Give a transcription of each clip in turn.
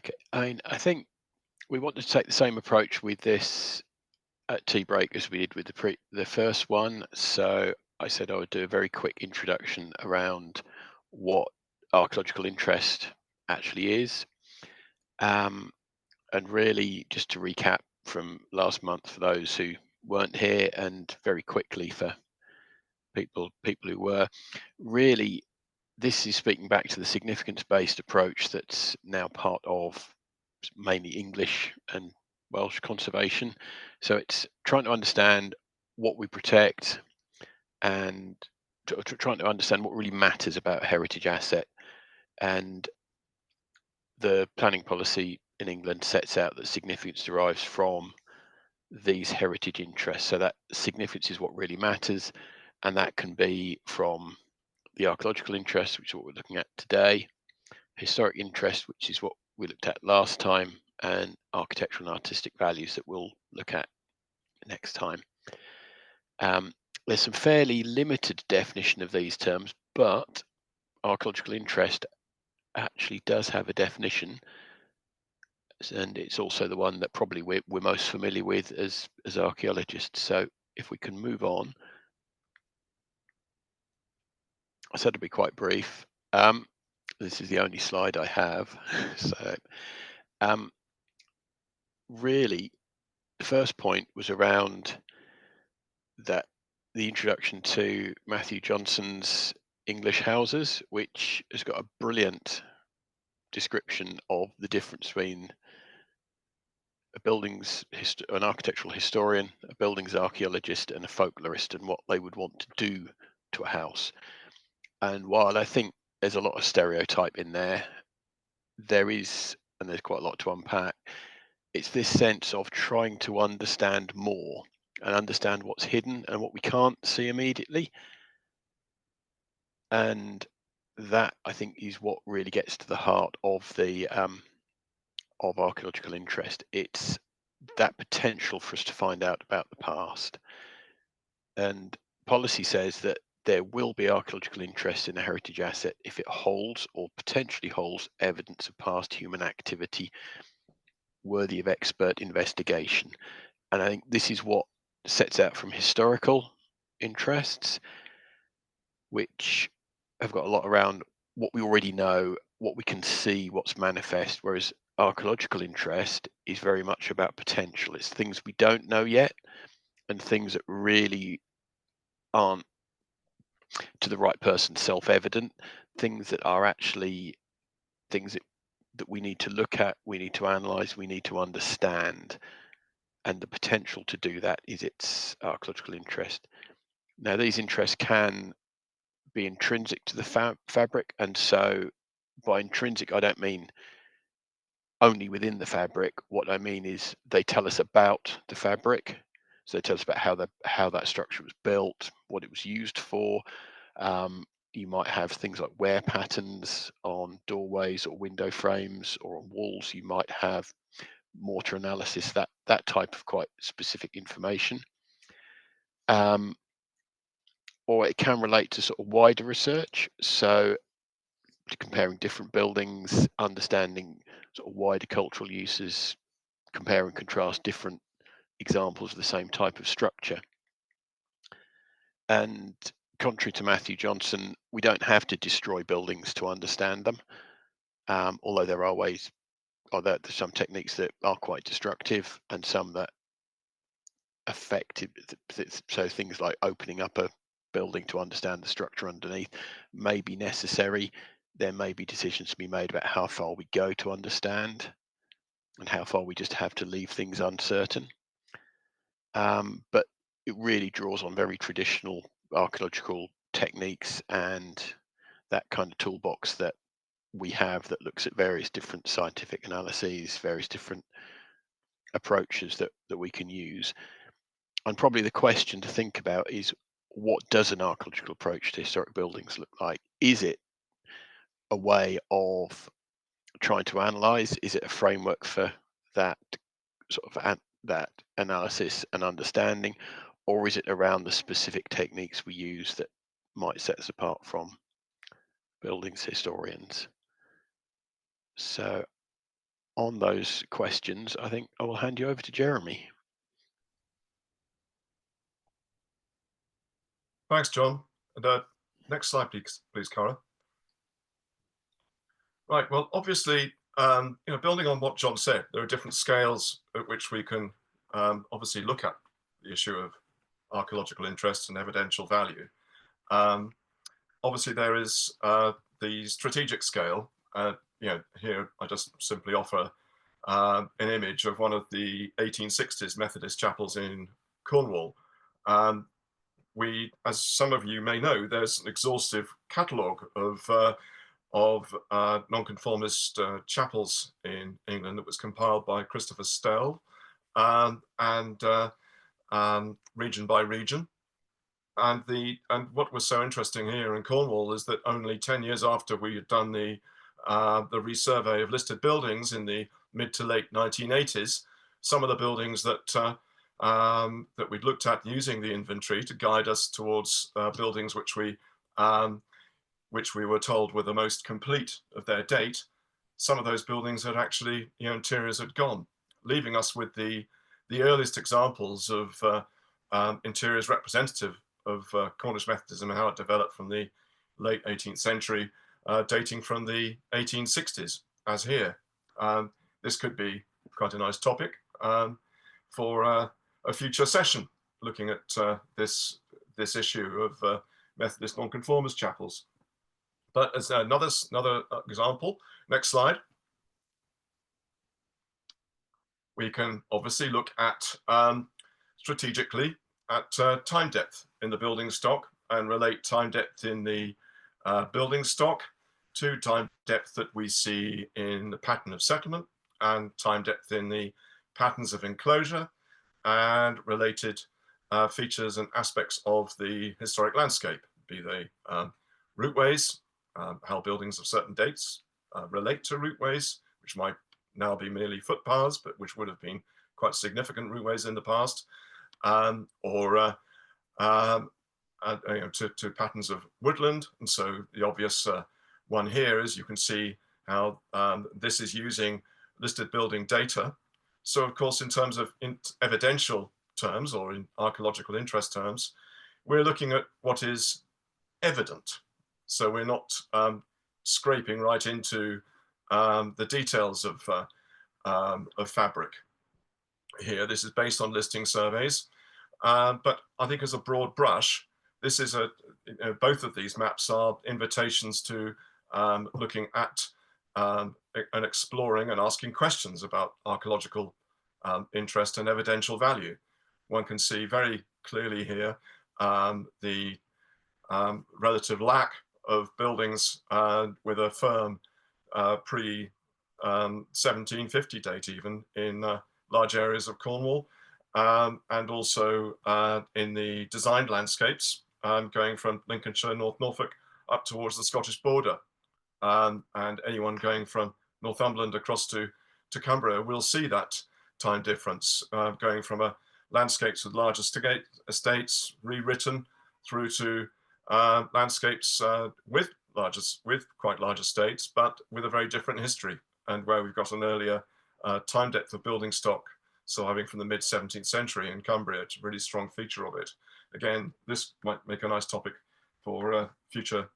Okay. I think we want to take the same approach with this at tea break as we did with the first one. So I said I would do a very quick introduction around what archaeological interest actually is. Um, and really just to recap from last month for those who weren't here, and very quickly for people who were, really this is speaking back to the significance based approach that's now part of mainly English and Welsh conservation. So it's trying to understand what we protect, and trying to understand what really matters about a heritage asset. And the planning policy in England sets out that significance derives from these heritage interests. So that significance is what really matters, and that can be from the archaeological interest, which is what we're looking at today, historic interest, which is what we looked at last time, and architectural and artistic values that we'll look at next time. Um, there's some fairly limited definition of these terms, but archaeological interest actually does have a definition, and it's also the one that probably we're most familiar with as archaeologists. So if we can move on, I said to be quite brief. This is the only slide I have, so um, really the first point was around that the introduction to Matthew Johnson's English houses, which has got a brilliant description of the difference between an architectural historian, a buildings archaeologist, and a folklorist, and what they would want to do to a house. And while I think there's a lot of stereotype in there, and there's quite a lot to unpack. It's this sense of trying to understand more and understand what's hidden and what we can't see immediately. And that, I think, is what really gets to the heart of the of archaeological interest. It's that potential for us to find out about the past. And policy says that there will be archaeological interest in a heritage asset if it holds or potentially holds evidence of past human activity worthy of expert investigation. And I think this is what sets out from historical interests, which have got a lot around what we already know, what we can see, what's manifest, whereas archaeological interest is very much about potential. It's things we don't know yet, and things that really aren't, to the right person, self-evident, things that are actually things that we need to look at, we need to analyze, we need to understand. And the potential to do that is its archaeological interest. Now, these interests can be intrinsic to the fabric, and so by intrinsic, I don't mean only within the fabric. What I mean is they tell us about the fabric. So they tell us about how that structure was built, what it was used for. You might have things like wear patterns on doorways or window frames or on walls. You might have mortar analysis, that type of quite specific information. Um, or it can relate to sort of wider research. So comparing different buildings, understanding sort of wider cultural uses, compare and contrast different examples of the same type of structure. And contrary to Matthew Johnson, we don't have to destroy buildings to understand them. Although there are ways, or there's some techniques that are quite destructive, and some that affect it. So things like opening up a building to understand the structure underneath may be necessary. There may be decisions to be made about how far we go to understand and how far we just have to leave things uncertain. But it really draws on very traditional archaeological techniques and that kind of toolbox that we have that looks at various different scientific analyses, various different approaches that we can use. And probably the question to think about is, what does an archaeological approach to historic buildings look like? Is it a way of trying to analyze? Is it a framework for that that analysis and understanding, or is it around the specific techniques we use that might set us apart from buildings historians? So on those questions, I think I will hand you over to Jeremy. Thanks, John. And next slide, please, Cara. Right. Well, obviously, building on what John said, there are different scales at which we can obviously look at the issue of archaeological interest and evidential value. Obviously, there is the strategic scale. Here I just simply offer an image of one of the 1860s Methodist chapels in Cornwall. As some of you may know, there's an exhaustive catalogue of nonconformist chapels in England that was compiled by Christopher Stell, and region by region. And what was so interesting here in Cornwall is that only 10 years after we had done the resurvey of listed buildings in the mid to late 1980s, some of the buildings that we'd looked at using the inventory to guide us towards buildings which we were told were the most complete of their date, some of those buildings had actually, interiors had gone, leaving us with the earliest examples of interiors representative of Cornish Methodism and how it developed from the late 18th century, dating from the 1860s, as here. This could be quite a nice topic for a future session, looking at this issue of Methodist nonconformist chapels. But as another example, next slide, we can obviously look at strategically at time depth in the building stock and relate time depth in the building stock to time depth that we see in the pattern of settlement and time depth in the patterns of enclosure and related features and aspects of the historic landscape, be they routeways, how buildings of certain dates relate to routeways, which might now be merely footpaths, but which would have been quite significant routeways in the past, or to patterns of woodland. And so the obvious one here is you can see how this is using listed building data. So of course, in terms of evidential terms or in archaeological interest terms, we're looking at what is evident. So we're not scraping right into the details of fabric here. This is based on listing surveys, but I think as a broad brush, this is both of these maps are invitations to looking at and exploring and asking questions about archaeological interest and evidential value. One can see very clearly here the relative lack of buildings with a firm pre-1750 date even in large areas of Cornwall, and also in the designed landscapes going from Lincolnshire, North Norfolk up towards the Scottish border. And anyone going from Northumberland across to Cumbria will see that time difference going from landscapes with large estates rewritten through to landscapes with quite large estates, but with a very different history, and where we've got an earlier time depth of building stock, so having from the mid 17th century in Cumbria. It's a really strong feature of it. Again, this might make a nice topic for future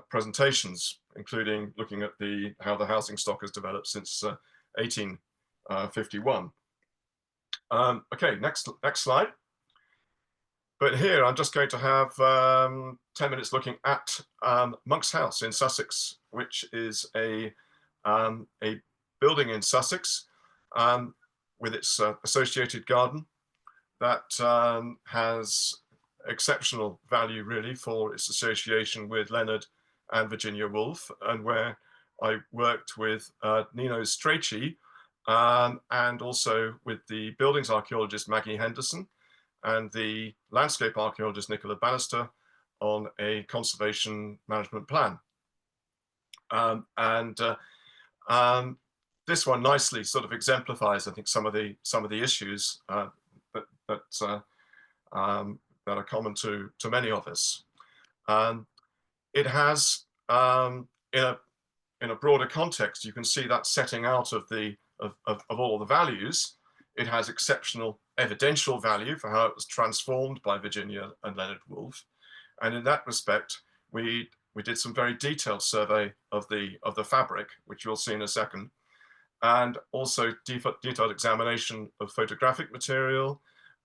presentations, including looking at how the housing stock has developed since 1851. Okay, next slide. But here I'm just going to have 10 minutes looking at Monk's House in Sussex, which is a building in Sussex with its associated garden that has exceptional value really for its association with Leonard and Virginia Woolf, and where I worked with Nino Strachey and also with the buildings archaeologist Maggie Henderson and the landscape archaeologist Nicola Bannister on a conservation management plan. This one nicely sort of exemplifies, I think, some of the issues that are common to many of us. It has, in in a broader context, you can see that setting out of all the values. It has exceptional evidential value for how it was transformed by Virginia and Leonard Woolf. And in that respect, we did some very detailed survey of the fabric, which you'll see in a second, and also detailed examination of photographic material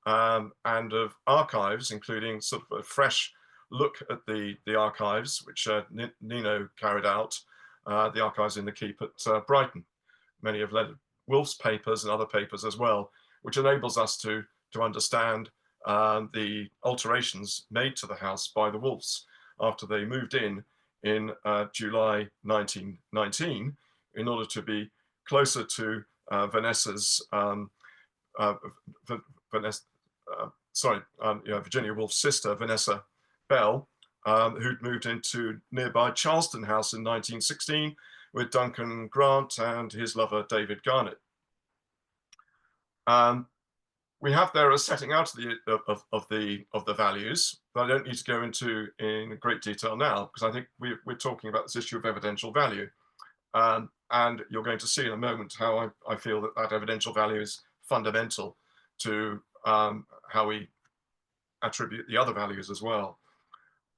and of archives, including sort of a fresh look at the archives, which Nino carried out, the archives in the keep at Brighton, many of Leonard Woolf's papers and other papers as well, which enables us to understand the alterations made to the house by the Woolfs after they moved in July 1919 in order to be closer to Vanessa's Virginia Woolf's sister, Vanessa Bell, who'd moved into nearby Charleston House in 1916 with Duncan Grant and his lover David Garnett. We have there a setting out of the values, but I don't need to go into in great detail now, because I think we're talking about this issue of evidential value. And you're going to see in a moment how I feel that evidential value is fundamental to how we attribute the other values as well.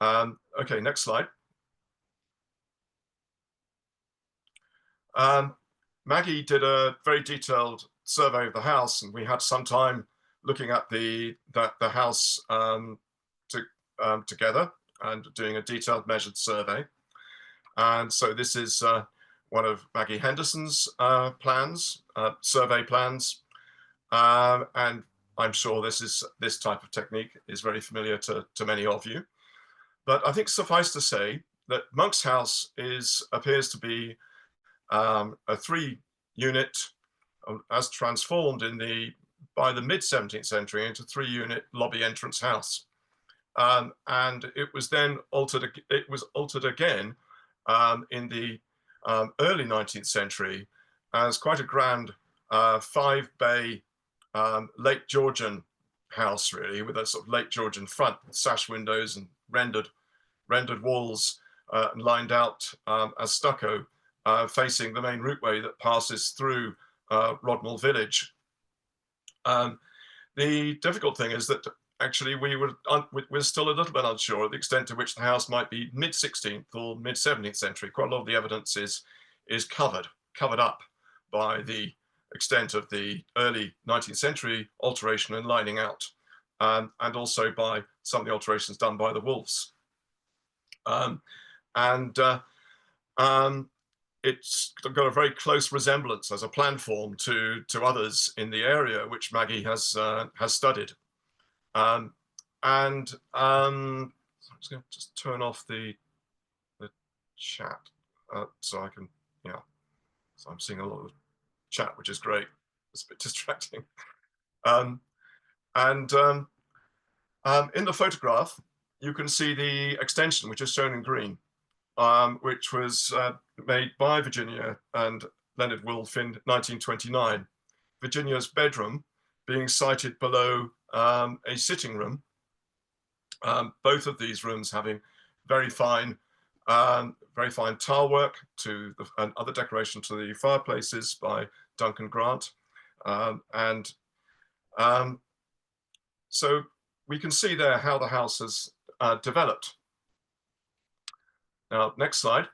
Okay, next slide. Maggie did a very detailed survey of the house, and we had some time looking at the house together and doing a detailed measured survey. And so this is one of Maggie Henderson's plans, survey plans, and I'm sure this type of technique is very familiar to many of you. But I think suffice to say that Monk's house appears to be a 3-unit, as transformed by the mid 17th century into 3-unit lobby entrance house, and it was then altered. It was altered again in the early 19th century as quite a grand 5-bay late Georgian house, really, with a sort of late Georgian front, sash windows and rendered walls lined out as stucco, facing the main routeway that passes through Rodmell village. The difficult thing is that actually we're still a little bit unsure of the extent to which the house might be mid 16th or mid 17th century. Quite a lot of the evidence is covered up by the extent of the early 19th century alteration and lining out, and also by some of the alterations done by the Woolfs. It's got a very close resemblance as a plan form to others in the area, which Maggie has studied. I'm just going to just turn off the chat so I can, yeah. So I'm seeing a lot of chat, which is great. It's a bit distracting. In the photograph, you can see the extension, which is shown in green, which was made by Virginia and Leonard Woolf in 1929. Virginia's bedroom being sited below a sitting room. Both of these rooms having very fine tile work and other decoration to the fireplaces by Duncan Grant. So we can see there how the house has developed. Now, next slide.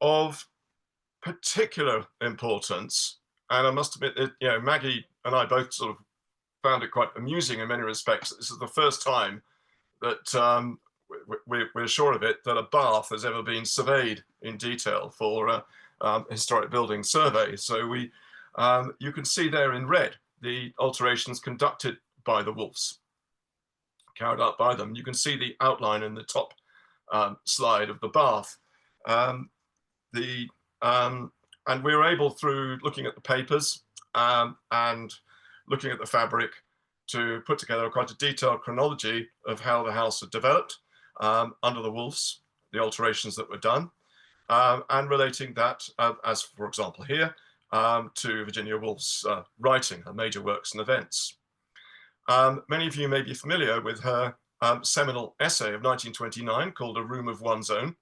Of particular importance, and I must admit that, Maggie and I both sort of found it quite amusing in many respects. This is the first time that we're sure of it, that a bath has ever been surveyed in detail for historic building survey. So you can see there in red the alterations conducted by the Woolfs, carried out by them. You can see the outline in the top slide of the bath. And we were able, through looking at the papers and looking at the fabric, to put together quite a detailed chronology of how the house had developed under the Woolfs, the alterations that were done, and relating that, as for example here, to Virginia Woolf's writing, her major works and events. Many of you may be familiar with her seminal essay of 1929 called A Room of One's Own.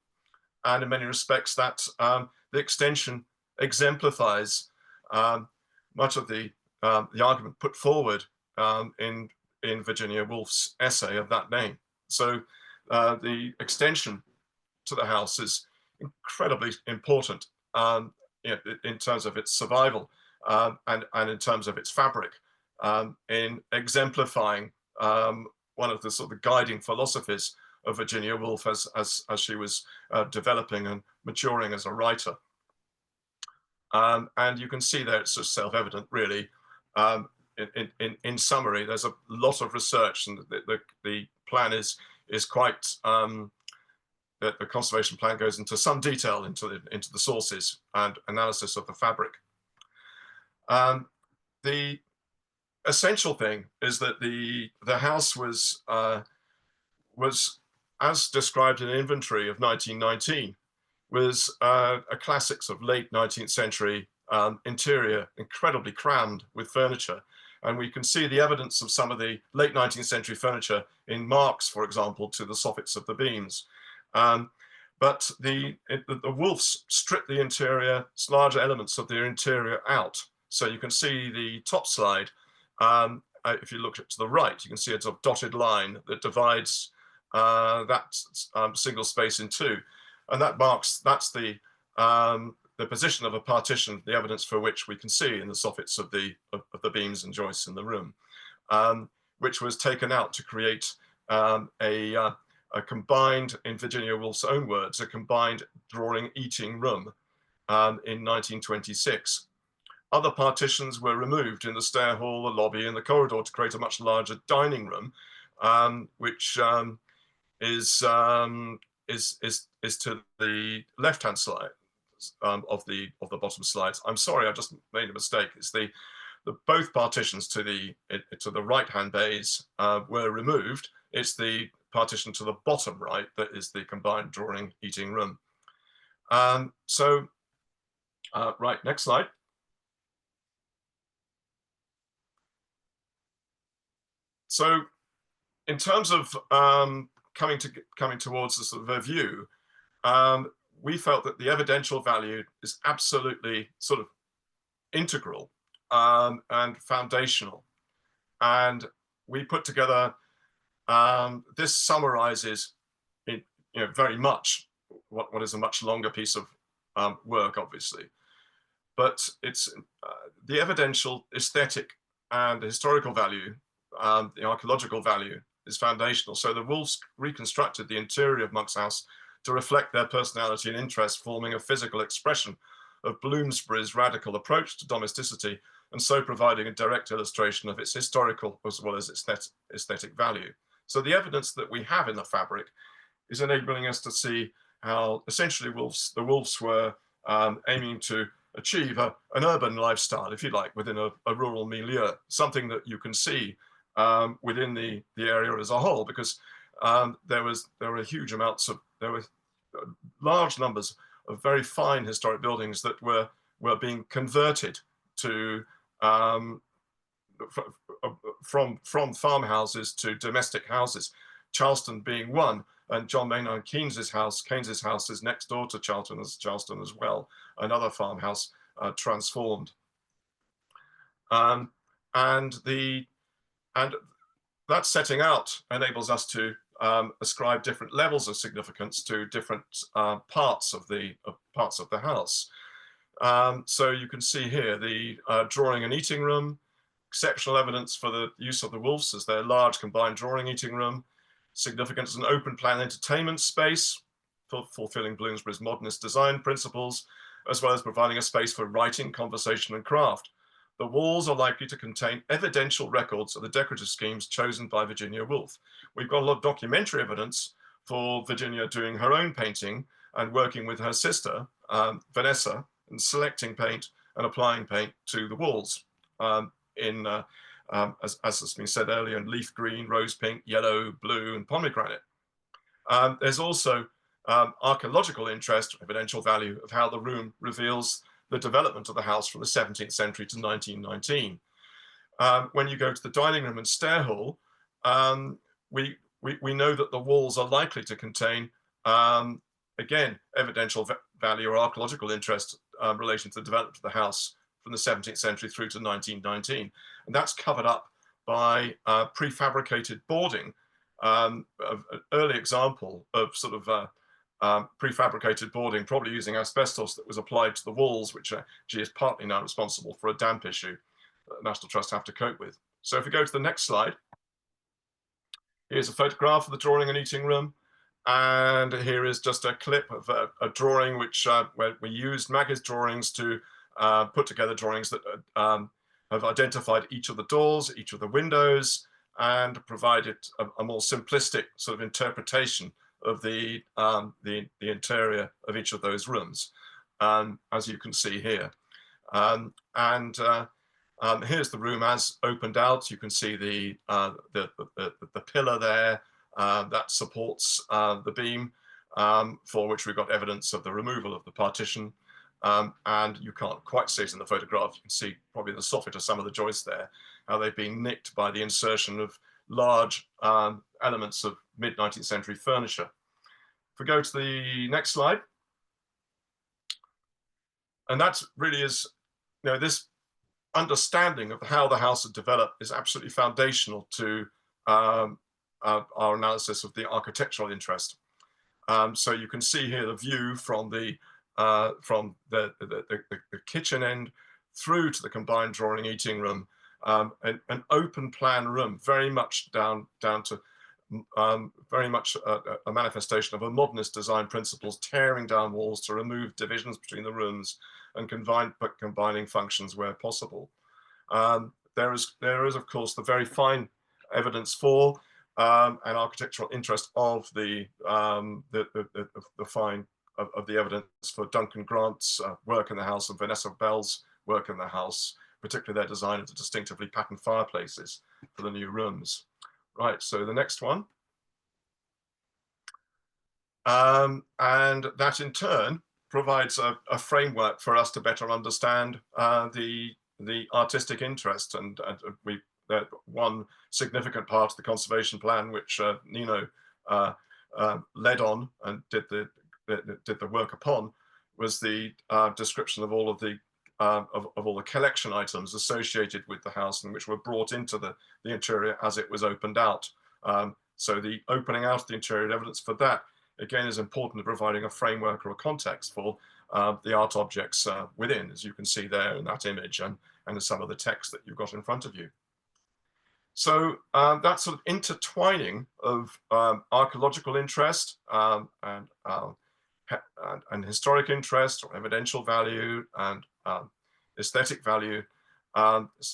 And in many respects, that the extension exemplifies much of the argument put forward in Virginia Woolf's essay of that name. So the extension to the house is incredibly important in terms of its survival and in terms of its fabric, in exemplifying one of the sort of guiding philosophies of Virginia Woolf as she was developing and maturing as a writer. And you can see there it's just self-evident, really. In summary, there's a lot of research, and the plan is quite. The conservation plan goes into some detail into the sources and analysis of the fabric. The essential thing is that the house was as described in an inventory of 1919, was a classics of late 19th century interior, incredibly crammed with furniture. And we can see the evidence of some of the late 19th century furniture in marks, for example, to the soffits of the beams. But the Woolfs stripped the interior, larger elements of their interior out. So you can see the top slide. If you look to the right, you can see a sort of dotted line that divides that single space in two. And that's the position of a partition, the evidence for which we can see in the soffits of the beams and joists in the room, which was taken out to create a combined, in Virginia Woolf's own words, a combined drawing-eating room in 1926. Other partitions were removed in the stair hall, the lobby, and the corridor to create a much larger dining room, which is to the left-hand side of the bottom slides. I'm sorry, I just made a mistake. It's both partitions to the right-hand bays were removed. It's the partition to the bottom right that is the combined drawing eating room. Right, next slide. So in terms of coming towards the sort of a view, we felt that the evidential value is absolutely sort of integral and foundational. And we put together, this summarizes very much what is a much longer piece of work, obviously. But it's the evidential, aesthetic, and historical value, the archaeological value is foundational. So the Woolfs reconstructed the interior of Monk's House to reflect their personality and interest, forming a physical expression of Bloomsbury's radical approach to domesticity, and so providing a direct illustration of its historical as well as its aesthetic value. So the evidence that we have in the fabric is enabling us to see how essentially the Woolfs were aiming to achieve an urban lifestyle, if you like, within a rural milieu, something that you can see within the area as a whole, because there were huge amounts of, there were large numbers of very fine historic buildings that were being converted to from farmhouses to domestic houses, Charleston being one, and John Maynard Keynes's house is next door to Charleston as well, another farmhouse transformed. And that setting out enables us to ascribe different levels of significance to different parts of the house. So you can see here the drawing and eating room, exceptional evidence for the use of the Woolfs as their large combined drawing eating room, significance as an open plan entertainment space for fulfilling Bloomsbury's modernist design principles, as well as providing a space for writing, conversation, and craft. The walls are likely to contain evidential records of the decorative schemes chosen by Virginia Woolf. We've got a lot of documentary evidence for Virginia doing her own painting and working with her sister, Vanessa, and selecting paint and applying paint to the walls as has been said earlier, in leaf green, rose pink, yellow, blue, and pomegranate. There's also archaeological interest, evidential value of how the room reveals the development of the house from the 17th century to 1919. When you go to the dining room and stair hall, we know that the walls are likely to contain, again, evidential value or archaeological interest relating to the development of the house from the 17th century through to 1919. And that's covered up by prefabricated boarding, an early example of sort of prefabricated boarding, probably using asbestos that was applied to the walls, which actually is partly now responsible for a damp issue that the National Trust have to cope with. So if we go to the next slide, here's a photograph of the drawing and eating room. And here is just a clip of a drawing which where we used Maggie's drawings to put together drawings that have identified each of the doors, each of the windows, and provided a more simplistic sort of interpretation of the interior of each of those rooms, as you can see here. Here's the room as opened out. You can see the pillar there that supports the beam, for which we've got evidence of the removal of the partition. And you can't quite see it in the photograph. You can see probably the soffit of some of the joists there, how they've been nicked by the insertion of large elements of mid-19th century furniture. If we go to the next slide, and that really is, you know, this understanding of how the house had developed is absolutely foundational to our analysis of the architectural interest. So you can see here the view from the kitchen end through to the combined drawing eating room, an open plan room, very much down to very much a manifestation of a modernist design principles, tearing down walls to remove divisions between the rooms and combining functions where possible. There is of course the very fine evidence for an architectural interest of the evidence for Duncan Grant's work in the house and Vanessa Bell's work in the house, particularly their design of the distinctively patterned fireplaces for the new rooms. Right, so the next one. And that in turn provides a framework for us to better understand the artistic interest. And one significant part of the conservation plan, which Nino led on and did the work upon, was the description of all of the all the collection items associated with the house and which were brought into the interior as it was opened out. So the opening out of the interior evidence for that, again, is important in providing a framework or a context for the art objects within, as you can see there in that image and in some of the text that you've got in front of you. So that sort of intertwining of archaeological interest and historic interest or evidential value and aesthetic value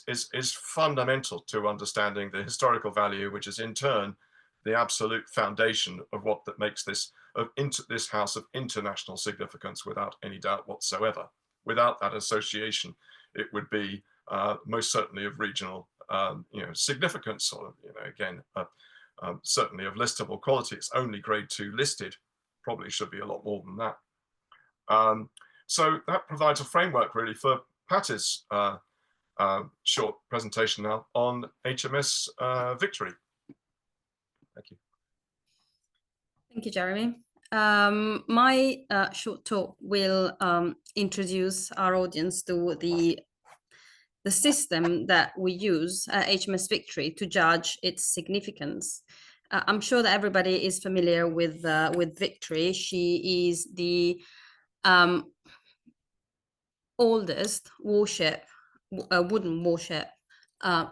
is fundamental to understanding the historical value, which is in turn the absolute foundation of what that makes this house of international significance without any doubt whatsoever. Without that association, it would be most certainly of regional significance, or again certainly of listable quality. It's only grade 2 listed, probably should be a lot more than that. So that provides a framework really for Patty's short presentation now on HMS Victory. Thank you. Thank you, Jeremy. My short talk will introduce our audience to the system that we use at HMS Victory to judge its significance. I'm sure that everybody is familiar with Victory. She is the oldest warship, wooden warship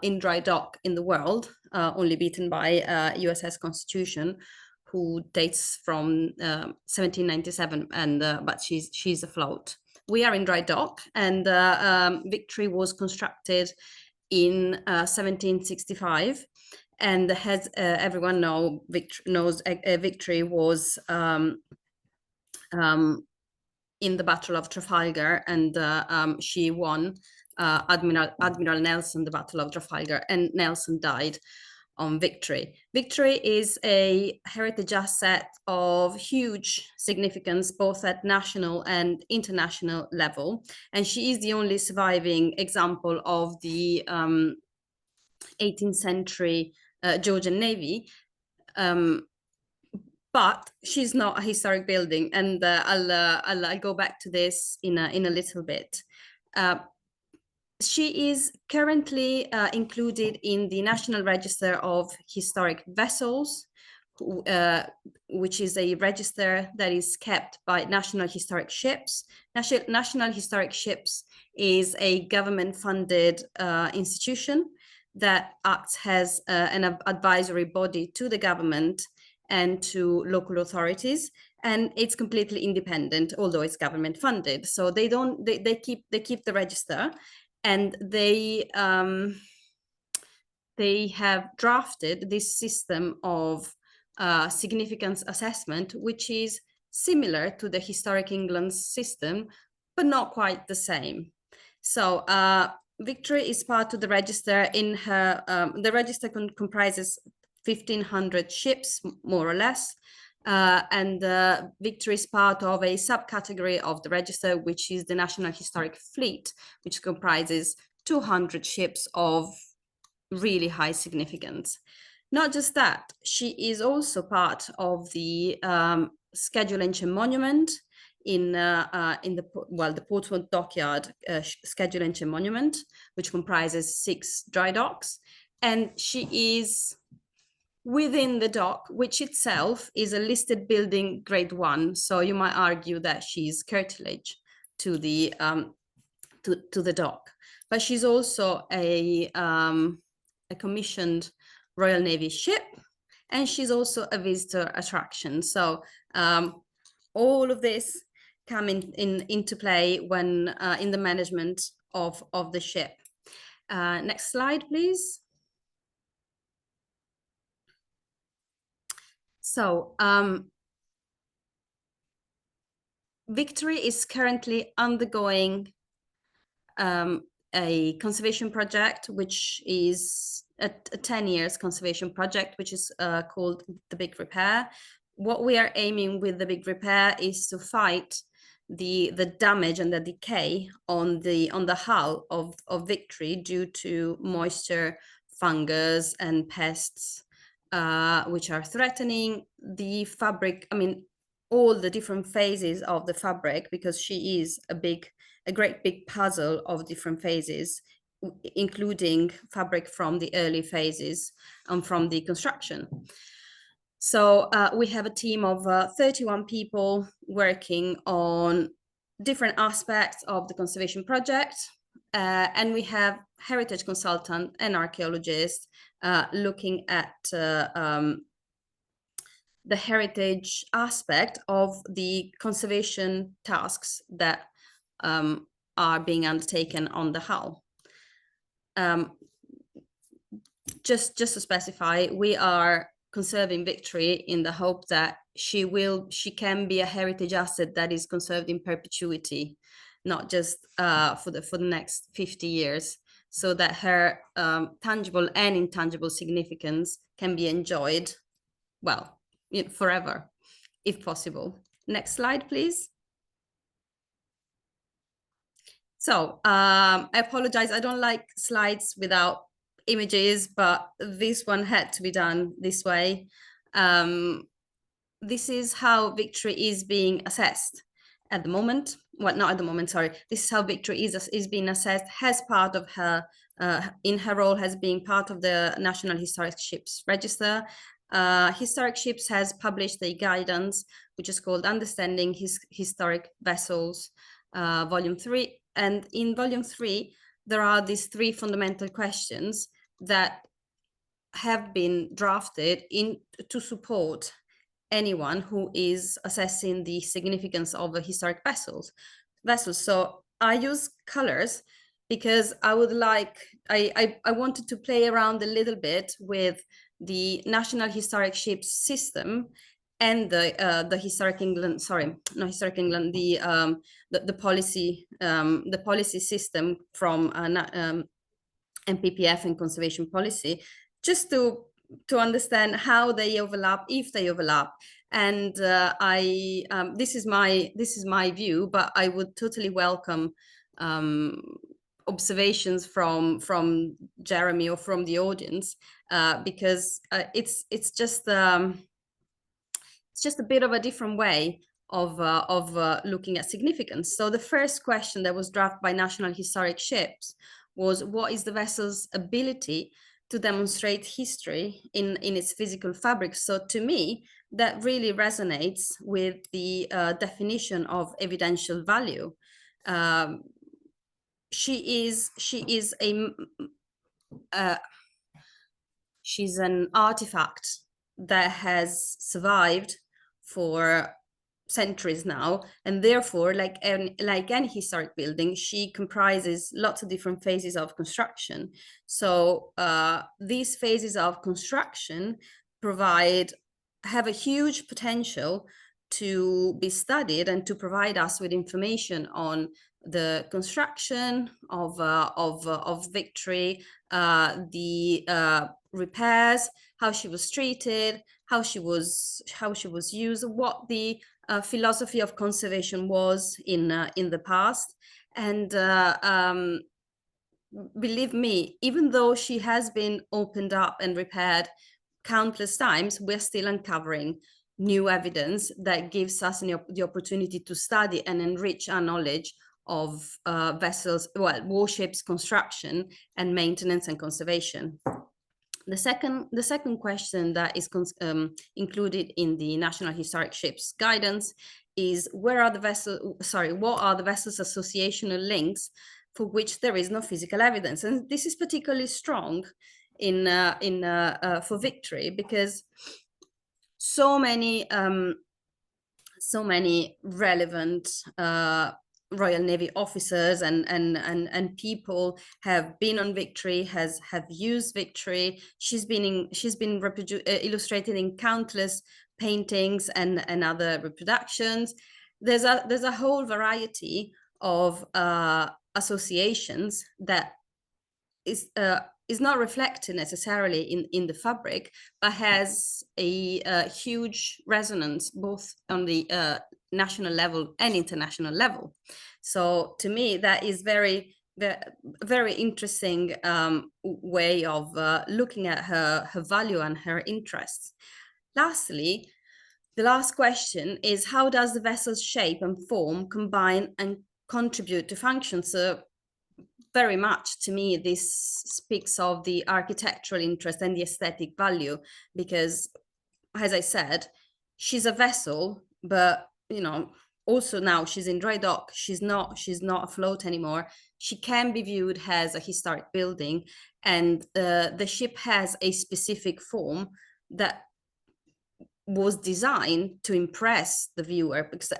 in dry dock in the world, only beaten by USS Constitution, who dates from 1797, and but she's afloat. We are in dry dock, and Victory was constructed in 1765, and as everyone knows, Victory was in the Battle of Trafalgar, and she won. Admiral Nelson the Battle of Trafalgar, and Nelson died on Victory. Victory is a heritage asset of huge significance, both at national and international level, and she is the only surviving example of the 18th century Georgian Navy, But she's not a historic building, and I'll go back to this in a little bit. She is currently included in the National Register of Historic Vessels, which is a register that is kept by National Historic Ships. National Historic Ships is a government-funded institution that acts as an advisory body to the government and to local authorities, and it's completely independent, although it's government funded. So they keep the register, and they have drafted this system of significance assessment, which is similar to the Historic England system, but not quite the same. So Victory is part of the register. In her, the register comprises 1,500 ships, more or less, and Victory is part of a subcategory of the register, which is the National Historic Fleet, which comprises 200 ships of really high significance. Not just that, she is also part of the Schedule Ancient Monument in the Portsmouth Dockyard Schedule Ancient Monument, which comprises 6 dry docks, and she is within the dock, which itself is a listed building grade 1. So you might argue that she's curtilage to the dock, but she's also a commissioned Royal Navy ship, and she's also a visitor attraction. So all of this come into play when in the management of the ship. Next slide, please. So Victory is currently undergoing a conservation project, which is a 10 years conservation project, which is called the Big Repair. What we are aiming with the Big Repair is to fight the damage and the decay on the hull of Victory due to moisture, fungus, and pests, which are threatening the fabric. I mean, all the different phases of the fabric, because she is a great big puzzle of different phases, including fabric from the early phases and from the construction. So we have a team of 31 people working on different aspects of the conservation project. And we have heritage consultant and archaeologists looking at the heritage aspect of the conservation tasks that are being undertaken on the hull. Just to specify, we are conserving Victory in the hope that she can be a heritage asset that is conserved in perpetuity, not just for the next 50 years, so that her tangible and intangible significance can be enjoyed, well, forever, if possible. Next slide, please. So I apologize, I don't like slides without images, but this one had to be done this way. This is how Victory is being assessed at the moment. Well, not at the moment, sorry. This is how Victory is being assessed as part of her, in her role as being part of the National Historic Ships Register. Historic Ships has published a guidance, which is called Understanding Historic Vessels, Volume 3. And in Volume 3, there are these 3 fundamental questions that have been drafted to support anyone who is assessing the significance of the historic vessels. So I use colors because I would like, I wanted to play around a little bit with the National Historic Ships system and the Historic England, sorry, not Historic England, the policy system from NPPF and conservation policy, just to understand how they overlap, if they overlap. And this is my view, but I would totally welcome observations from Jeremy or from the audience, because it's just a bit of a different way of looking at significance. So the first question that was drafted by National Historic Ships was, what is the vessel's ability to demonstrate history in its physical fabric? So to me, that really resonates with the definition of evidential value. She's an artifact that has survived for centuries now, and therefore, like any historic building, she comprises lots of different phases of construction. So these phases of construction have a huge potential to be studied and to provide us with information on the construction of Victory, the repairs, how she was treated, how she was used, what the philosophy of conservation was in the past. And believe me, even though she has been opened up and repaired countless times, we're still uncovering new evidence that gives us the opportunity to study and enrich our knowledge of vessels, warships construction and maintenance and conservation. The second question that is included in the National Historic Ships guidance is, what are the vessels' associational links for which there is no physical evidence? And this is particularly strong for Victory, because so many relevant Royal Navy officers and people have been on Victory, have used Victory. She's been illustrated in countless paintings and other reproductions. There's a whole variety of associations that is not reflected necessarily in the fabric, but has a huge resonance both on the national level and international level. So to me, that is very interesting way of looking at her value and her interests. Lastly, the last question is, how does the vessel's shape and form combine and contribute to function? So very much, to me, this speaks of the architectural interest and the aesthetic value, because, as I said, she's a vessel, but also now she's in dry dock. She's not afloat anymore. She can be viewed as a historic building, and the ship has a specific form that was designed to impress the viewer, because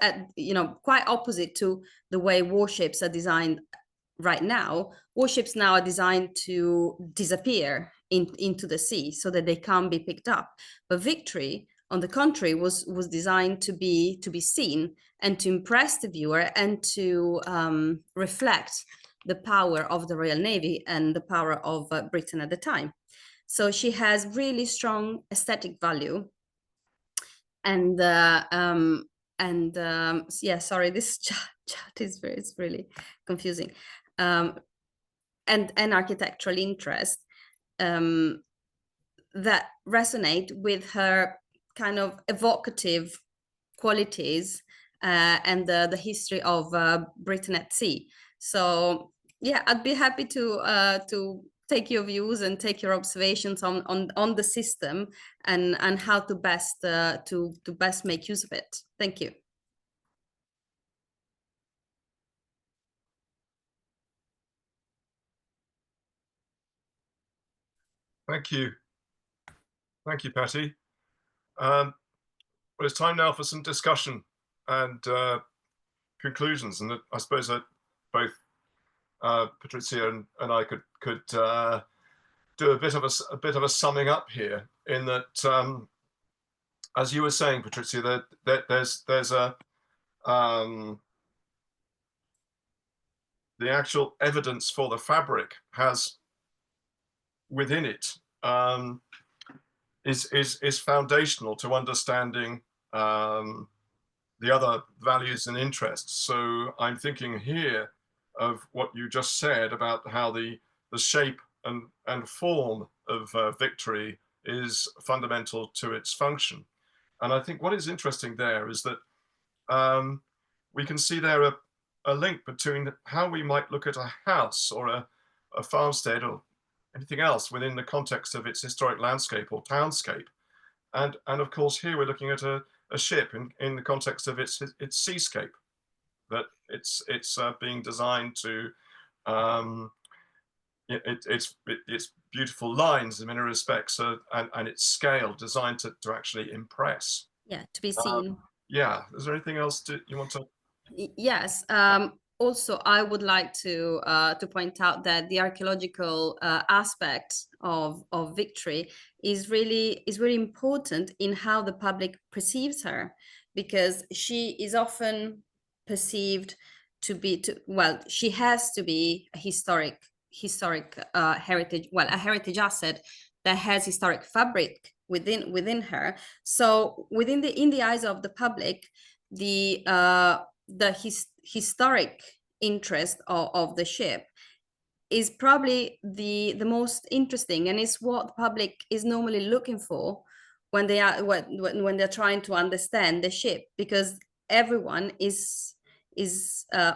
quite opposite to the way warships are designed right now. Warships now are designed to disappear into the sea so that they can't be picked up. But Victory, on the contrary, was designed to be seen and to impress the viewer and to reflect the power of the Royal Navy and the power of Britain at the time. So she has really strong aesthetic value. And yeah, sorry, this chat is really confusing. And architectural interest that resonate with her kind of evocative qualities and the history of Britain at sea. So yeah, I'd be happy to take your views and take your observations on the system and how to best make use of it. Thank you. Thank you. Thank you, Patty. Well, it's time now for some discussion and conclusions. And I suppose that both Patrizia and I could do a bit of a summing up here, in that, as you were saying, Patrizia, that there's a the actual evidence for the fabric has within it is foundational to understanding the other values and interests. So I'm thinking here what you just said about how the shape and form of Victory is fundamental to its function. And I think what is interesting there is that we can see there a link between how we might look at a house or a farmstead or anything else within the context of its historic landscape or townscape. And of course, here we're looking at a ship in the context of its seascape, that it's being designed to its beautiful lines in many respects, and its scale designed to actually impress. Yeah, to be seen. Yeah, is there anything else you want to? Yes. Also, I would like to point out that the archaeological aspect of Victory is really important in how the public perceives her, because she is often perceived to be she has to be a historic heritage, a heritage asset that has historic fabric within her. So in the eyes of the public, the historic interest of the ship is probably the most interesting, and is what the public is normally looking for when they're trying to understand the ship, because everyone is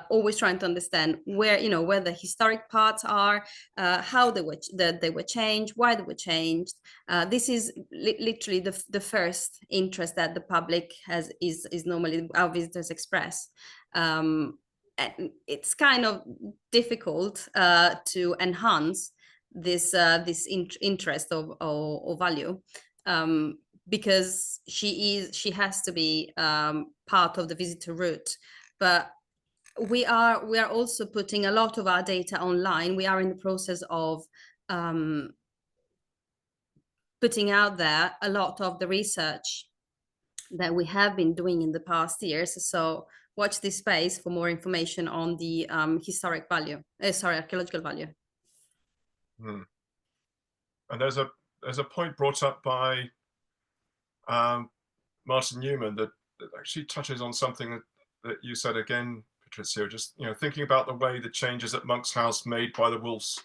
always trying to understand where the historic parts are, how they were changed, why they were changed. This is literally the first interest that the public has, is normally our visitors express. And it's kind of difficult to enhance this interest or value, because she has to be part of the visitor route. But we are also putting a lot of our data online. We are in the process of putting out there a lot of the research that we have been doing in the past years. So watch this space for more information on the archaeological value. And there's a point brought up by Martin Newman that actually touches on something that you said again, Patrizio, just thinking about the way the changes at Monk's House made by the Woolfs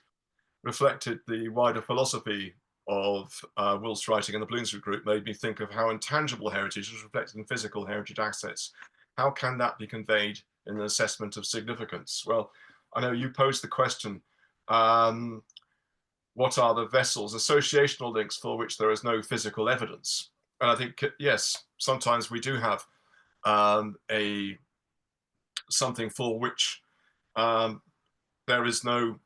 reflected the wider philosophy of Woolf's writing and the Bloomsbury Group, made me think of how intangible heritage is reflected in physical heritage assets. How can that be conveyed in an assessment of significance? Well, I know you posed the question, what are the vessels, associational links for which there is no physical evidence? And I think, yes, sometimes we do have something for which there is no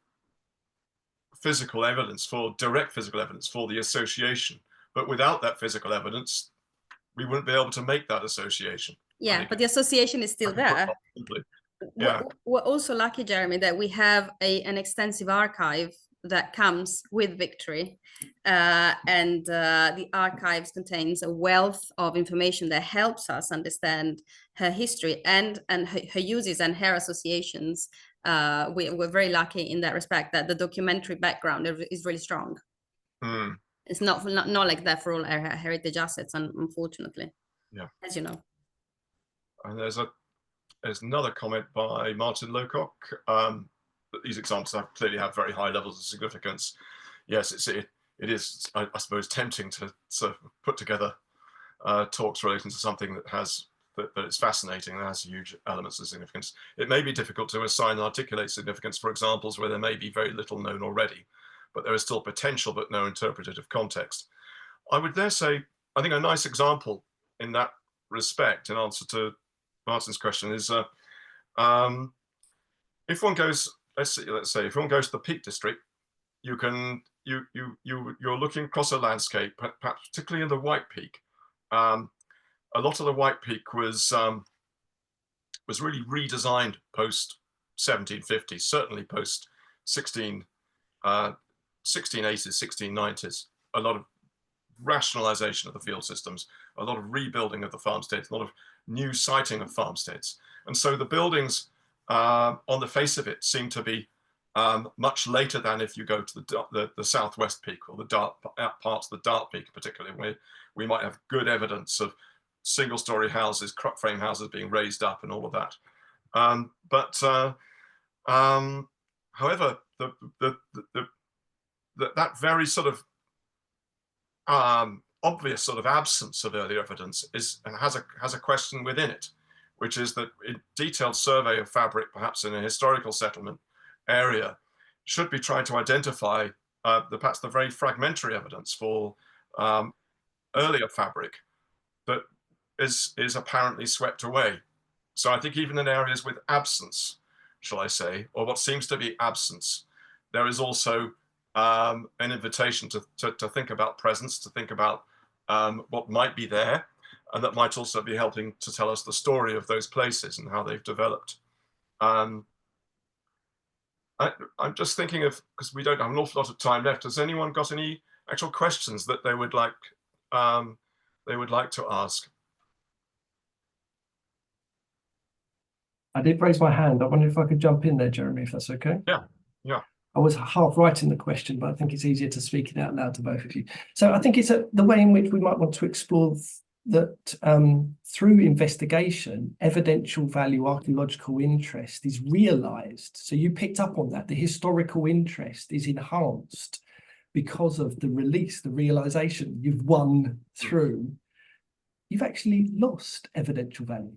physical evidence, direct physical evidence for the association. But without that physical evidence, we wouldn't be able to make that association. Yeah, but the association is still there. Yeah. We're also lucky, Jeremy, that we have an extensive archive that comes with Victory, and the archives contains a wealth of information that helps us understand her history and her uses and her associations. We're very lucky in that respect, that the documentary background is really strong. It's not like that for all our heritage assets, unfortunately. Yeah, as you know. And there's another comment by Martin Lowcock. These examples clearly have very high levels of significance. Yes, it is, I suppose, tempting to sort of put together talks relating to something that is fascinating and has huge elements of significance. It may be difficult to assign and articulate significance for examples where there may be very little known already, but there is still potential but no interpretative context. I would dare say, I think a nice example in that respect, in answer to Martin's question, is if one goes, let's say if one goes to the Peak District, you're looking across a landscape, perhaps particularly in the White Peak. A lot of the White Peak was really redesigned post 1750s, certainly post 1680s, 1690s. A lot of rationalization of the field systems, a lot of rebuilding of the farmsteads, a lot of new siting of farmsteads. And so the buildings on the face of it seem to be much later than if you go to the southwest peak, or the dark parts of the Dark Peak, particularly, where we might have good evidence of single-story houses, crop frame houses being raised up and all of that. But However, that very sort of obvious sort of absence of earlier evidence has a question within it, which is that a detailed survey of fabric, perhaps in a historical settlement area, should be trying to identify perhaps the very fragmentary evidence for earlier fabric that is apparently swept away. So I think even in areas with absence, shall I say, or what seems to be absence, there is also an invitation to think about presence, to think about what might be there, and that might also be helping to tell us the story of those places and how they've developed. I'm just thinking of, because we don't have an awful lot of time left, has anyone got any actual questions that they would like to ask? I did raise my hand. I wonder if I could jump in there, Jeremy, if that's okay. Yeah, yeah. I was half writing the question, but I think it's easier to speak it out loud to both of you. So I think it's the way in which we might want to explore that through investigation, evidential value, archaeological interest is realized. So you picked up on that. The historical interest is enhanced because of the release, the realization you've won through. You've actually lost evidential value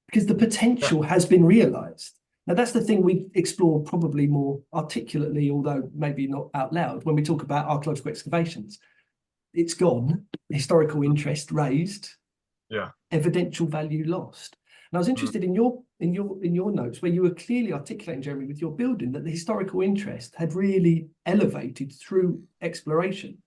because the potential has been realized. Now, that's the thing we explore probably more articulately, although maybe not out loud, when we talk about archaeological excavations. It's gone, historical interest raised, evidential value lost. And I was interested in your notes where you were clearly articulating, Jeremy, with your building, that the historical interest had really elevated through exploration.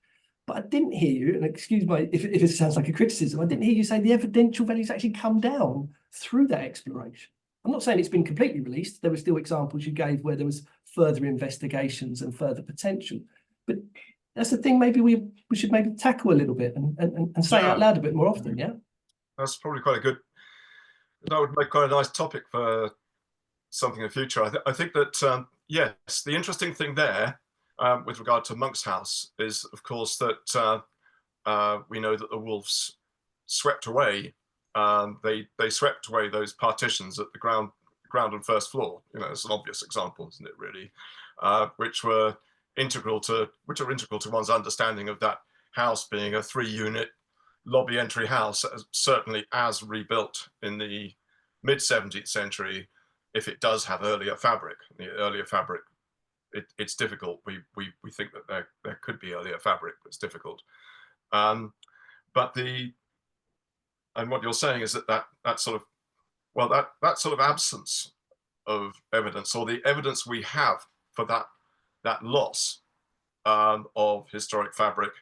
But I didn't hear you, and excuse me if it sounds like a criticism, I didn't hear you say the evidential values actually come down through that exploration. I'm not saying it's been completely released. There were still examples you gave where there was further investigations and further potential. But that's the thing maybe we should maybe tackle a little bit and say out loud a bit more often, yeah? That's probably quite a good, that would make quite a nice topic for something in the future. I think that, yes, the interesting thing there with regard to Monk's House is, of course, that we know that the wolves swept away. They swept away those partitions at the ground and first floor. You know, it's an obvious example, isn't it? Really, which are integral to one's understanding of that house being a 3-unit lobby entry house, certainly as rebuilt in the mid 17th century. If it does have earlier fabric, the earlier fabric, it's difficult. We think that there could be earlier fabric, but it's difficult. And what you're saying is that sort of absence of evidence, or the evidence we have for that loss of historic fabric,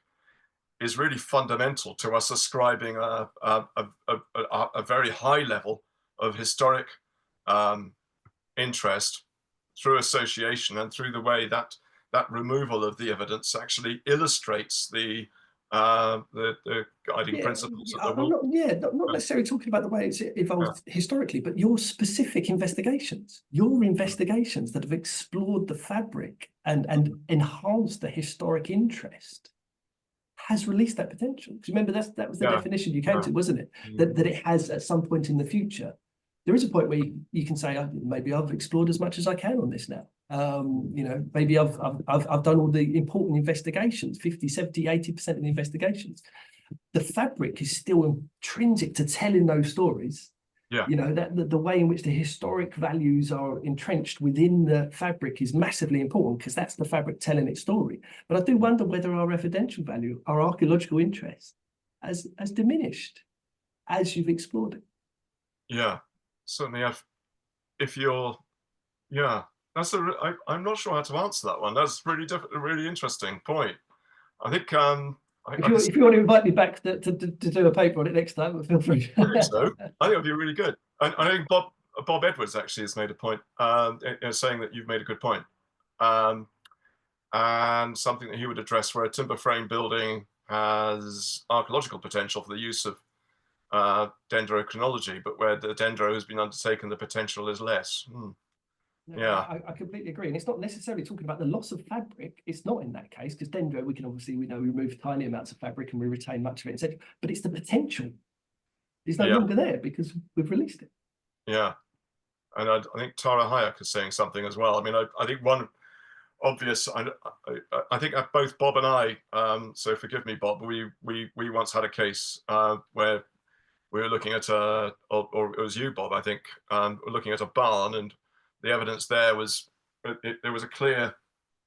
is really fundamental to us ascribing a very high level of historic interest through association and through the way that removal of the evidence actually illustrates the guiding principles. Not necessarily talking about the way it's evolved historically, but your specific investigations, that have explored the fabric and enhanced the historic interest, has released that potential. Because remember, that was the definition you came to, wasn't it? That it has at some point in the future. There is a point where you can say, maybe I've explored as much as I can on this now. You know, maybe I've done all the important investigations, 50, 70, 80% of the investigations. The fabric is still intrinsic to telling those stories. Yeah. You know, that the way in which the historic values are entrenched within the fabric is massively important, because that's the fabric telling its story. But I do wonder whether our evidential value, our archaeological interest, has diminished as you've explored it. Yeah, certainly. I'm not sure how to answer that one. That's a really interesting point. I think if you want to invite me back to do a paper on it next time, feel free. I think so. I think it'd be really good. I think Bob Edwards actually has made a point, saying that you've made a good point, and something that he would address, where a timber frame building has archaeological potential for the use of dendrochronology, but where the dendro has been undertaken, the potential is less. I completely agree, and it's not necessarily talking about the loss of fabric. It's not in that case, because dendro, we know we remove tiny amounts of fabric and we retain much of it, etc. But it's the potential is no longer there because we've released it. Yeah, And I think Tara Hayek is saying something as well. I mean, I think one obvious, I think both Bob and I, so forgive me, Bob, we once had a case where we were looking at or it was you, Bob, I think, we're looking at a barn, and the evidence there was, there was a clear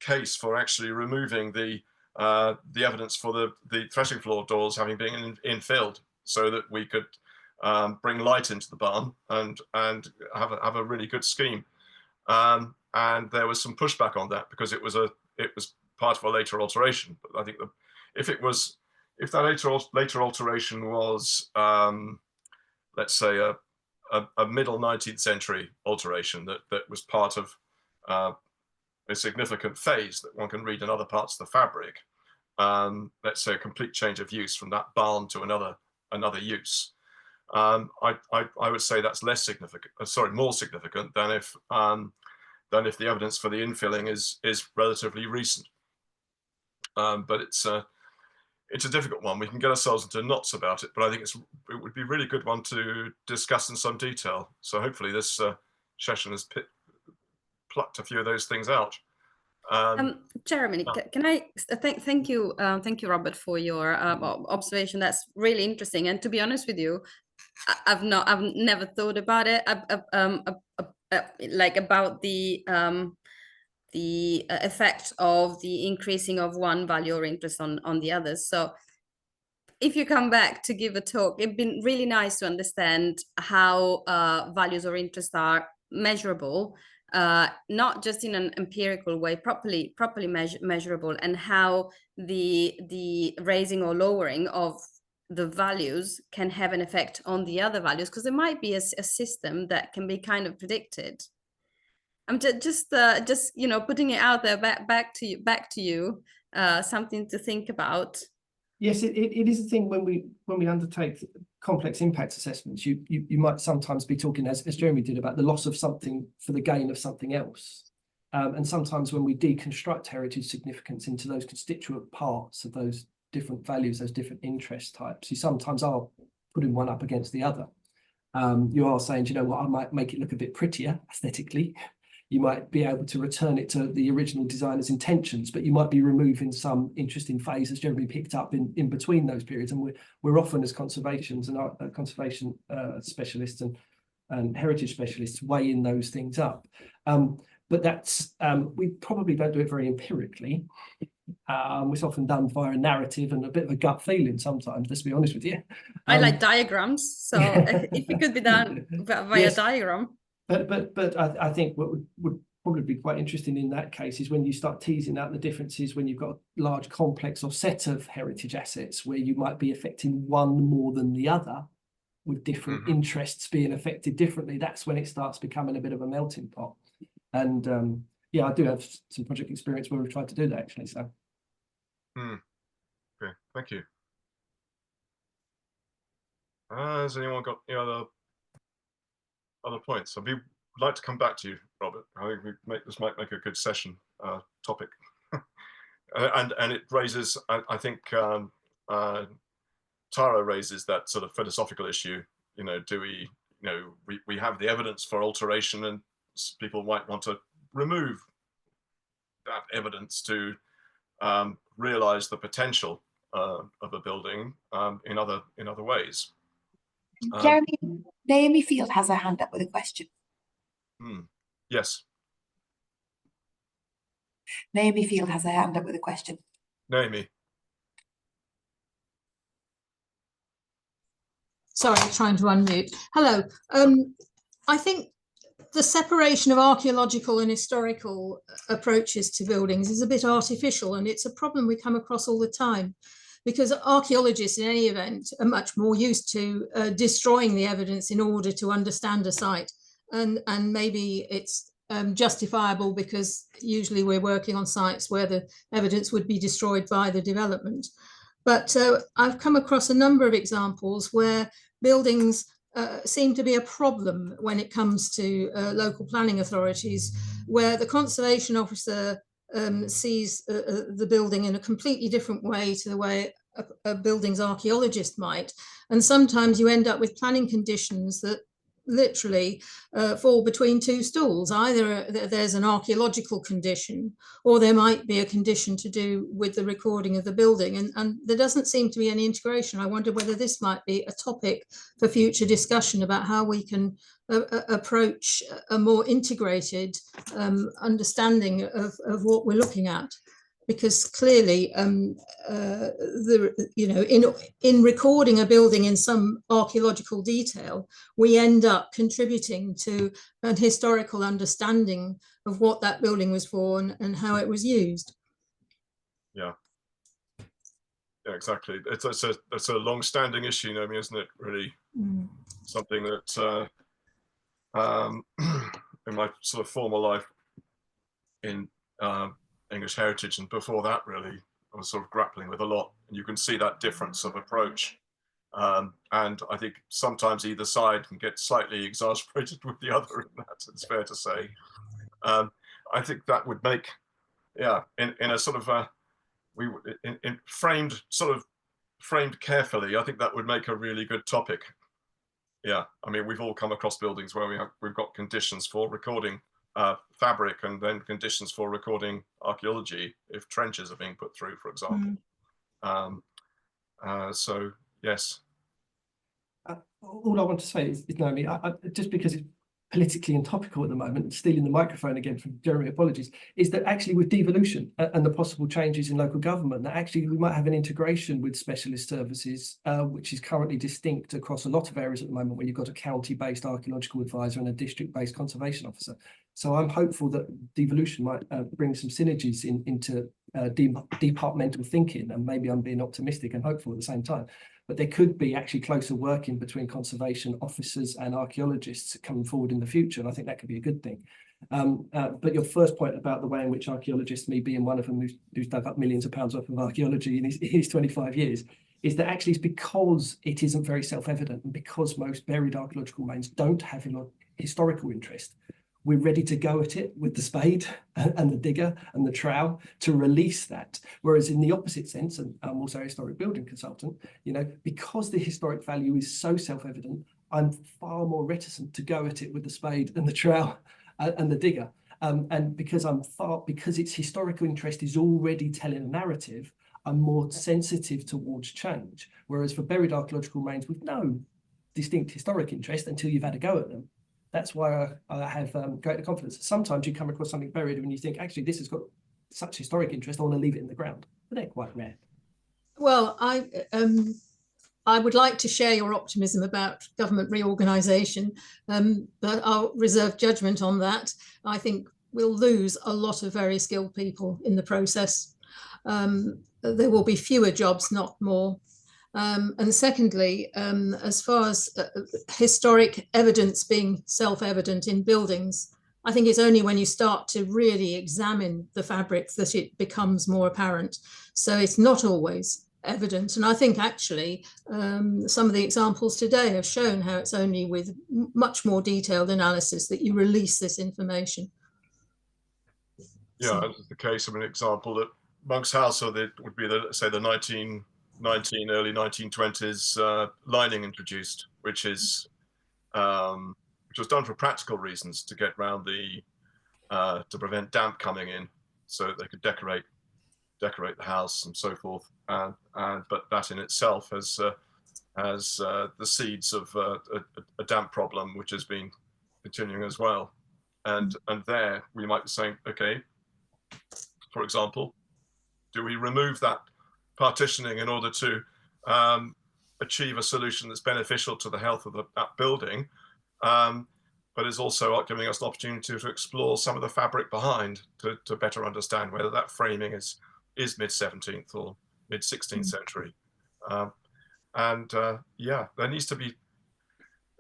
case for actually removing the evidence for the threshing floor doors having been infilled, so that we could bring light into the barn and have a really good scheme. And there was some pushback on that because it was part of a later alteration. But I think if that later alteration was, let's say, a middle 19th century alteration that was part of a significant phase that one can read in other parts of the fabric, let's say a complete change of use from that barn to another use, I would say that's less significant, more significant than if the evidence for the infilling is relatively recent. But it's a difficult one. We can get ourselves into knots about it, but I think it would be a really good one to discuss in some detail. So hopefully this session has plucked a few of those things out. Jeremy, can I thank you, Robert, for your observation. That's really interesting. And to be honest with you, I've never thought about it like about the effect of the increasing of one value or interest on the others. So if you come back to give a talk, it'd been really nice to understand how values or interests are measurable, not just in an empirical way, properly measurable, and how the raising or lowering of the values can have an effect on the other values, because there might be a system that can be kind of predicted. I'm just putting it out there, back to you, something to think about. Yes, it is a thing when we undertake complex impact assessments. You might sometimes be talking, as Jeremy did, about the loss of something for the gain of something else. And sometimes when we deconstruct heritage significance into those constituent parts of those different values, those different interest types, you sometimes are putting one up against the other. You are saying, you know what, I might make it look a bit prettier aesthetically. You might be able to return it to the original designer's intentions, but you might be removing some interesting phase, as Jeremy picked up, in between those periods. And we're often, as conservation specialists and heritage specialists, weighing those things up. But that's we probably don't do it very empirically. It's often done via a narrative and a bit of a gut feeling sometimes, let's be honest with you. I like diagrams, so if it could be done via yes. diagram. But I think what would probably be quite interesting in that case is when you start teasing out the differences when you've got a large complex or set of heritage assets where you might be affecting one more than the other, with different interests being affected differently. That's when it starts becoming a bit of a melting pot. And yeah, I do have some project experience where we've tried to do that, actually. So. Okay, thank you. Has anyone got any other points? I'd like to come back to you, Robert. I think this might make a good session topic. and it raises, I think Tara raises that sort of philosophical issue. You know, do we, we have the evidence for alteration, and people might want to remove that evidence to realize the potential of a building in other ways. Jeremy, Naomi Field has her hand up with a question. Yes. Naomi Field has her hand up with a question. Naomi. Sorry, trying to unmute. Hello. I think the separation of archaeological and historical approaches to buildings is a bit artificial, and it's a problem we come across all the time, because archaeologists in any event are much more used to destroying the evidence in order to understand a site. And maybe it's justifiable because usually we're working on sites where the evidence would be destroyed by the development. But I've come across a number of examples where buildings seem to be a problem when it comes to local planning authorities, where the conservation officer sees the building in a completely different way to the way a building's archaeologist might. And sometimes you end up with planning conditions that literally fall between two stools. Either there's an archaeological condition, or there might be a condition to do with the recording of the building, and there doesn't seem to be any integration. I wonder whether this might be a topic for future discussion about how we can approach a more integrated understanding of what we're looking at. Because clearly, in recording a building in some archaeological detail, we end up contributing to an historical understanding of what that building was for and how it was used. Yeah, exactly. It's a long-standing issue, Naomi, isn't it? Really, something that in my sort of former life in English heritage, and before that, really, I was sort of grappling with a lot. And you can see that difference of approach. And I think sometimes either side can get slightly exasperated with the other, and that's, it's fair to say. I think that would make, yeah, in a sort of framed carefully, I think that would make a really good topic. Yeah, I mean, we've all come across buildings where we've got conditions for recording fabric, and then conditions for recording archaeology if trenches are being put through, for example. So yes. All I want to say is Naomi, just because it's politically and topical at the moment, stealing the microphone again from Jeremy, apologies, is that actually with devolution and the possible changes in local government, that actually we might have an integration with specialist services, which is currently distinct across a lot of areas at the moment, where you've got a county-based archaeological advisor and a district-based conservation officer. So I'm hopeful that devolution might bring some synergies into departmental thinking, and maybe I'm being optimistic and hopeful at the same time. But there could be actually closer working between conservation officers and archaeologists coming forward in the future, and I think that could be a good thing. But your first point about the way in which archaeologists, me being one of them who's dug up millions of pounds worth of archaeology in his 25 years, is that actually it's because it isn't very self-evident, and because most buried archaeological remains don't have historical interest. We're ready to go at it with the spade and the digger and the trowel to release that. Whereas in the opposite sense, and I'm also a historic building consultant, because the historic value is so self-evident, I'm far more reticent to go at it with the spade and the trowel and the digger. And because its historical interest is already telling a narrative, I'm more sensitive towards change. Whereas for buried archaeological remains with no distinct historic interest until you've had a go at them, that's why I have greater confidence. Sometimes you come across something buried and you think, actually, this has got such historic interest, I want to leave it in the ground. But they're quite rare. Well, I would like to share your optimism about government reorganisation, but I'll reserve judgment on that. I think we'll lose a lot of very skilled people in the process. There will be fewer jobs, not more. And secondly, as far as historic evidence being self-evident in buildings, I think it's only when you start to really examine the fabric that it becomes more apparent. So it's not always evident. And I think actually some of the examples today have shown how it's only with much more detailed analysis that you release this information. Yeah, as is the case of an example at Monk's House, so that would be say the early 1920s lining introduced, which was done for practical reasons, to get around to prevent damp coming in, so that they could decorate the house and so forth. But that in itself has the seeds of a damp problem, which has been continuing as well. And there we might be saying, okay, for example, do we remove that partitioning in order to achieve a solution that's beneficial to the health of that building, but is also giving us an opportunity to explore some of the fabric behind to better understand whether that framing is mid-17th or mid-16th century. Yeah, there needs to be,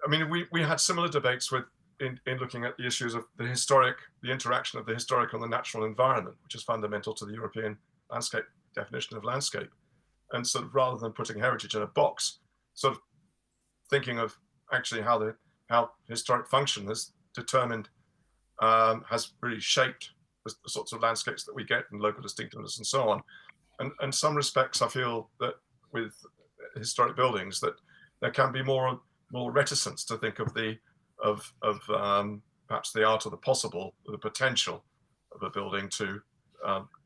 I mean, we had similar debates in looking at the issues of the interaction of the historical and the natural environment, which is fundamental to the European landscape definition of landscape. And sort of, rather than putting heritage in a box, sort of thinking of actually how historic function has determined, has really shaped the sorts of landscapes that we get, and local distinctiveness and so on. And in some respects, I feel that with historic buildings, that there can be more reticence to think of the of perhaps the art of the possible, the potential of a building to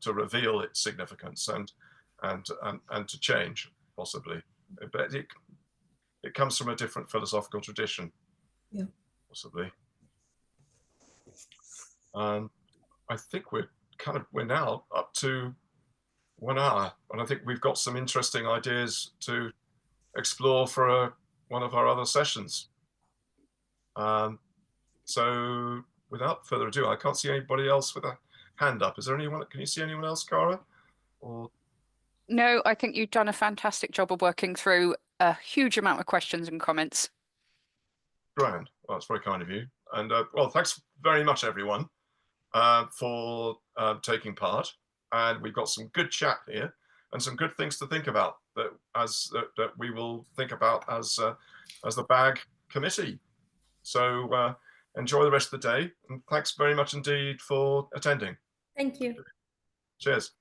reveal its significance and to change possibly. But it comes from a different philosophical tradition, yeah, possibly. I think we're now up to 1 hour, and I think we've got some interesting ideas to explore for one of our other sessions. So without further ado, I can't see anybody else with a hand up. Is there anyone? Can you see anyone else, Cara? Or no, I think you've done a fantastic job of working through a huge amount of questions and comments. grand. Well, that's very kind of you. And well, thanks very much, everyone, for taking part. And we've got some good chat here and some good things to think about that we will think about as the BAG committee. So enjoy the rest of the day, and thanks very much indeed for attending. Thank you. Cheers.